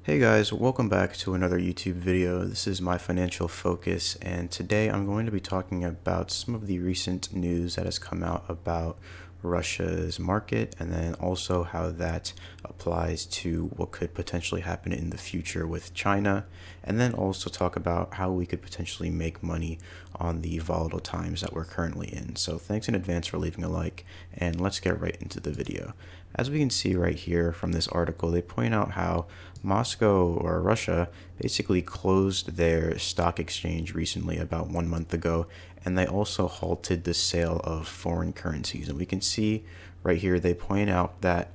Hey guys, welcome back to another YouTube video. This is my financial focus, and today I'm going to be talking about some of the recent news that has come out about Russia's market, and then also how that applies to what could potentially happen in the future with China, and then also talk about how we could potentially make money on the volatile times that we're currently in. So thanks in advance for leaving a like, and let's get right into the video. As we can see right here from this article, they point out how Moscow or Russia basically closed their stock exchange recently, about 1 month ago, and they also halted the sale of foreign currencies. And we can see right here they point out that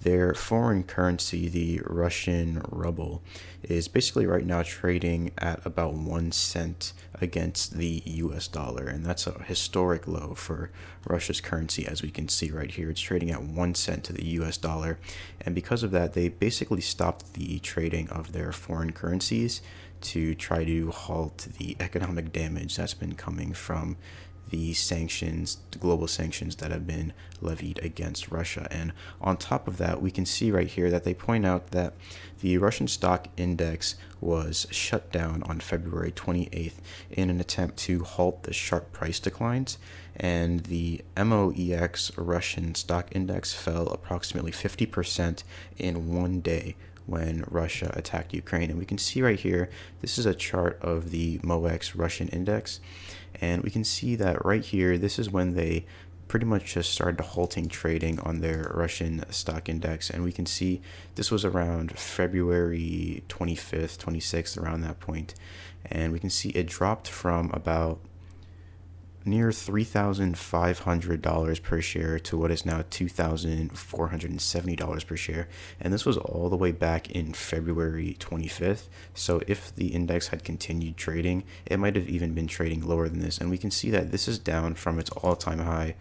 their foreign currency, the Russian ruble, is basically right now trading at about 1 cent against the US dollar, and that's a historic low for Russia's currency. As we can see right here, it's trading at 1 cent to the US dollar, and because of that, they basically stopped the trading of their foreign currencies to try to halt the economic damage that's been coming from the sanctions, the global sanctions that have been levied against Russia. And on top of that, we can see right here that they point out that the Russian stock index was shut down on February 28th in an attempt to halt the sharp price declines, and the MOEX Russian stock index fell approximately 50% in 1 day when Russia attacked Ukraine. And we can see right here, this is a chart of the MOEX Russian index, and we can see that right here, this is when they pretty much just started halting trading on their Russian stock index. And we can see this was around February 25th, 26th, around that point. And we can see it dropped from about near $3,500 per share to what is now $2,470 per share. And this was all the way back in February 25th. So if the index had continued trading, it might have even been trading lower than this. And we can see that this is down from its all-time high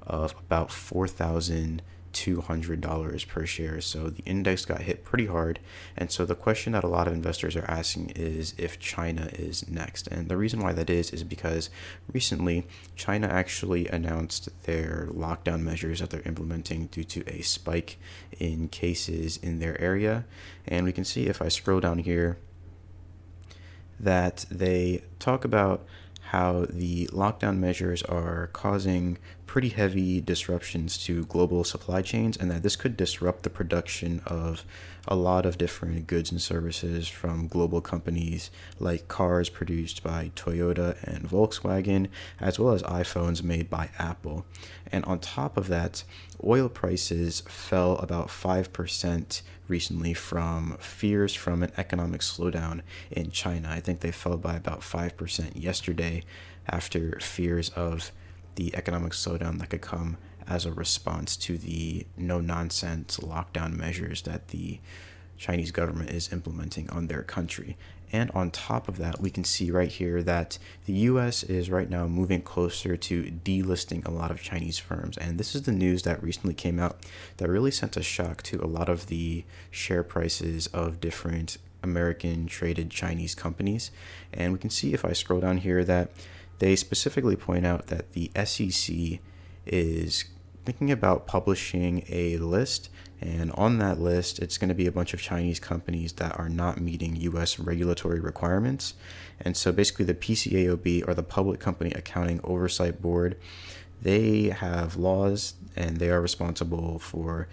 of about $4,200 per share. So the index got hit pretty hard. And so the question that a lot of investors are asking is if China is next. And the reason why that is because recently China actually announced their lockdown measures that they're implementing due to a spike in cases in their area. And we can see, if I scroll down here, that they talk about how the lockdown measures are causing pretty heavy disruptions to global supply chains, and that this could disrupt the production of a lot of different goods and services from global companies like cars produced by Toyota and Volkswagen, as well as iPhones made by Apple. And on top of that, oil prices fell about 5% recently from fears from an economic slowdown in China. I think they fell by about 5% yesterday after fears of the economic slowdown that could come as a response to the no-nonsense lockdown measures that the Chinese government is implementing on their country. And on top of that, we can see right here that the US is right now moving closer to delisting a lot of Chinese firms. And this is the news that recently came out that really sent a shock to a lot of the share prices of different American traded Chinese companies. And we can see, if I scroll down here, that they specifically point out that the SEC is thinking about publishing a list, and on that list it's going to be a bunch of Chinese companies that are not meeting US regulatory requirements. And so basically the PCAOB, or the Public Company Accounting Oversight Board, they have laws and they are responsible for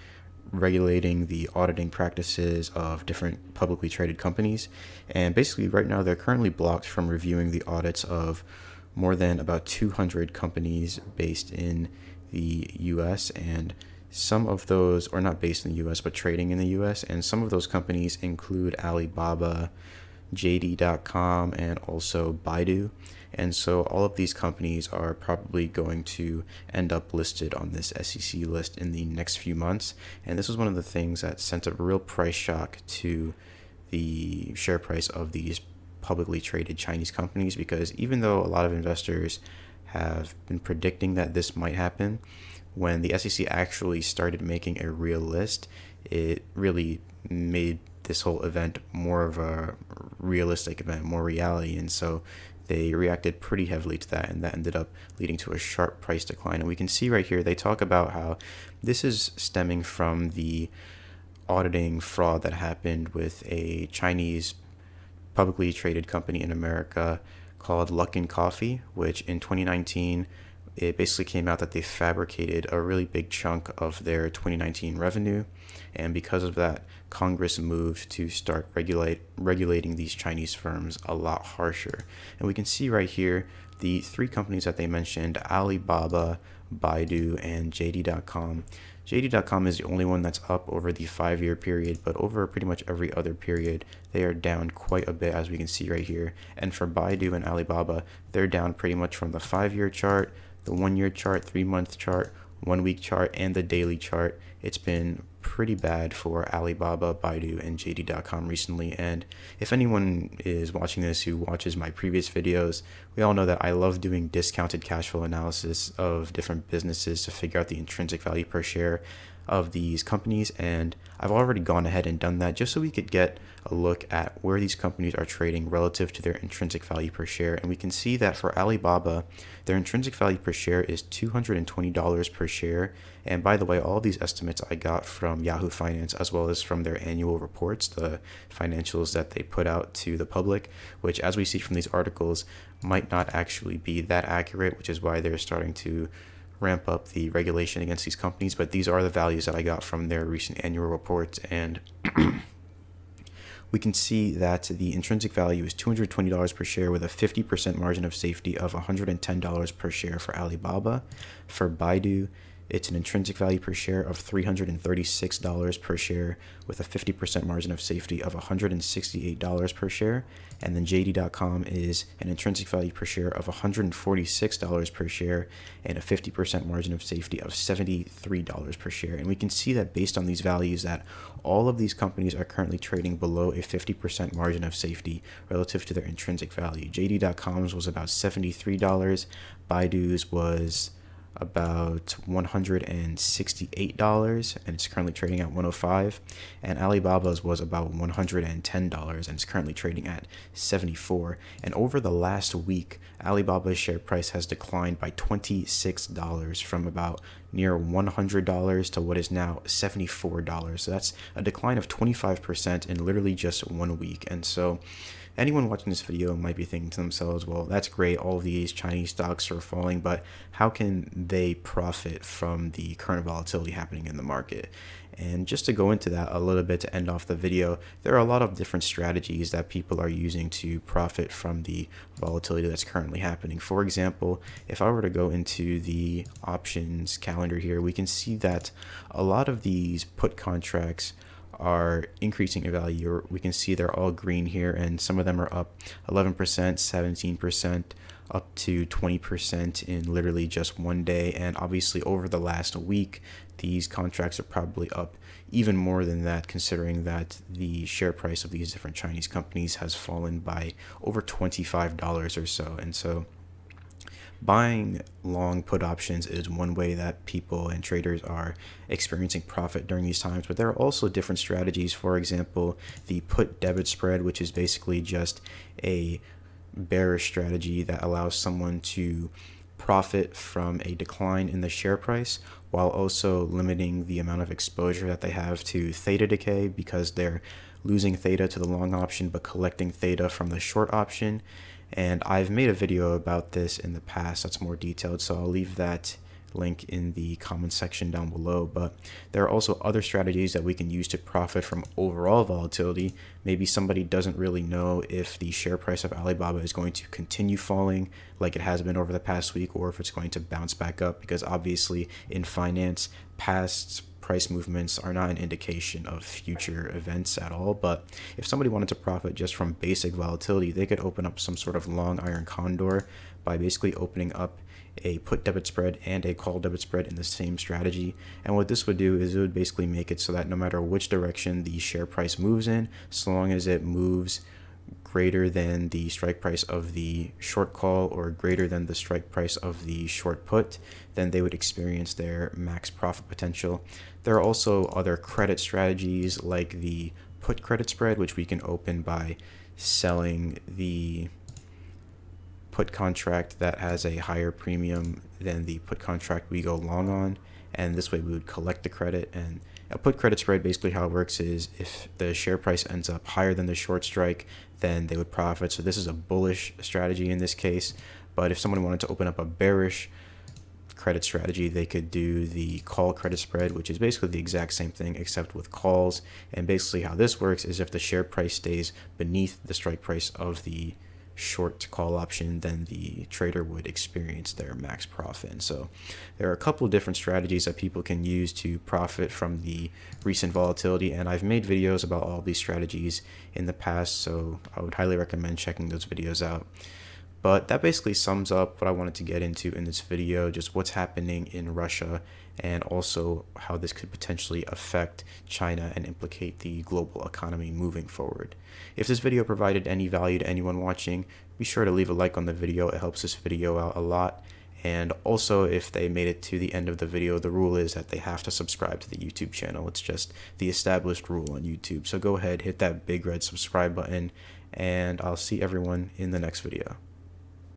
regulating the auditing practices of different publicly traded companies. And basically right now they're currently blocked from reviewing the audits of more than about 200 companies based in the US, and some of those are not based in the US but trading in the US, and some of those companies include Alibaba, JD.com, and also Baidu. And so all of these companies are probably going to end up listed on this SEC list in the next few months. And this was one of the things that sent a real price shock to the share price of these publicly traded Chinese companies, because even though a lot of investors have been predicting that this might happen, when the SEC actually started making a real list, it really made this whole event more of a realistic event, more reality. And so they reacted pretty heavily to that, and that ended up leading to a sharp price decline. And we can see right here, they talk about how this is stemming from the auditing fraud that happened with a Chinese publicly traded company in America called Luckin Coffee, which in 2019, it basically came out that they fabricated a really big chunk of their 2019 revenue. And because of that, Congress moved to start regulating these Chinese firms a lot harsher. And we can see right here the three companies that they mentioned: Alibaba, Baidu, and JD.com. JD.com is the only one that's up over the 5-year period, but over pretty much every other period, they are down quite a bit, as we can see right here. And for Baidu and Alibaba, they're down pretty much from the 5-year chart, the 1-year chart, 3-month chart, 1-week chart, and the daily chart. It's been pretty bad for Alibaba, Baidu, and JD.com recently. And if anyone is watching this who watches my previous videos, we all know that I love doing discounted cash flow analysis of different businesses to figure out the intrinsic value per share of these companies. And I've already gone ahead and done that just so we could get a look at where these companies are trading relative to their intrinsic value per share. And we can see that for Alibaba, their intrinsic value per share is $220 per share. And by the way, all these estimates I got from Yahoo Finance, as well as from their annual reports, the financials that they put out to the public, which, as we see from these articles, might not actually be that accurate, which is why they're starting to ramp up the regulation against these companies. But these are the values that I got from their recent annual reports. And we can see that the intrinsic value is $220 per share with a 50% margin of safety of $110 per share for Alibaba. For Baidu, it's an intrinsic value per share of $336 per share with a 50% margin of safety of $168 per share. And then JD.com is an intrinsic value per share of $146 per share and a 50% margin of safety of $73 per share. And we can see that based on these values that all of these companies are currently trading below a 50% margin of safety relative to their intrinsic value. JD.com's was about $73, Baidu's was about $168, and it's currently trading at $105, and Alibaba's was about $110 and it's currently trading at $74. And over the last week, Alibaba's share price has declined by $26 from about near $100 to what is now $74. So that's a decline of 25% in literally just 1 week. And so anyone watching this video might be thinking to themselves, well, that's great, all of these Chinese stocks are falling, but how can they profit from the current volatility happening in the market? And just to go into that a little bit to end off the video, there are a lot of different strategies that people are using to profit from the volatility that's currently happening. For example, if I were to go into the options calendar here, we can see that a lot of these put contracts are increasing in value. We can see they're all green here, and some of them are up 11%, 17%, up to 20% in literally just 1 day. And obviously over the last week, these contracts are probably up even more than that, considering that the share price of these different Chinese companies has fallen by over $25 or so. And so buying long put options is one way that people and traders are experiencing profit during these times, but there are also different strategies. For example, the put debit spread, which is basically just a bearish strategy that allows someone to profit from a decline in the share price while also limiting the amount of exposure that they have to theta decay, because they're losing theta to the long option but collecting theta from the short option. And I've made a video about this in the past that's more detailed, so I'll leave that link in the comment section down below. But there are also other strategies that we can use to profit from overall volatility. Maybe somebody doesn't really know if the share price of Alibaba is going to continue falling like it has been over the past week, or if it's going to bounce back up, because obviously in finance, past price movements are not an indication of future events at all. But if somebody wanted to profit just from basic volatility, they could open up some sort of long iron condor by basically opening up a put debit spread and a call debit spread in the same strategy. And what this would do is it would basically make it so that no matter which direction the share price moves in, so long as it moves greater than the strike price of the short call or greater than the strike price of the short put, then they would experience their max profit potential. There are also other credit strategies like the put credit spread, which we can open by selling the put contract that has a higher premium than the put contract we go long on, and this way we would collect the credit, and A put credit spread, basically how it works is if the share price ends up higher than the short strike, then they would profit. So this is a bullish strategy in this case. But if someone wanted to open up a bearish credit strategy, they could do the call credit spread, which is basically the exact same thing except with calls. And basically how this works is if the share price stays beneath the strike price of the short call option, then the trader would experience their max profit. And so there are a couple of different strategies that people can use to profit from the recent volatility, and I've made videos about all these strategies in the past, so I would highly recommend checking those videos out. But that basically sums up what I wanted to get into in this video, just what's happening in Russia and also how this could potentially affect China and implicate the global economy moving forward. If this video provided any value to anyone watching, be sure to leave a like on the video. It helps this video out a lot. And also, if they made it to the end of the video, the rule is that they have to subscribe to the YouTube channel. It's just the established rule on YouTube. So go ahead, hit that big red subscribe button, and I'll see everyone in the next video.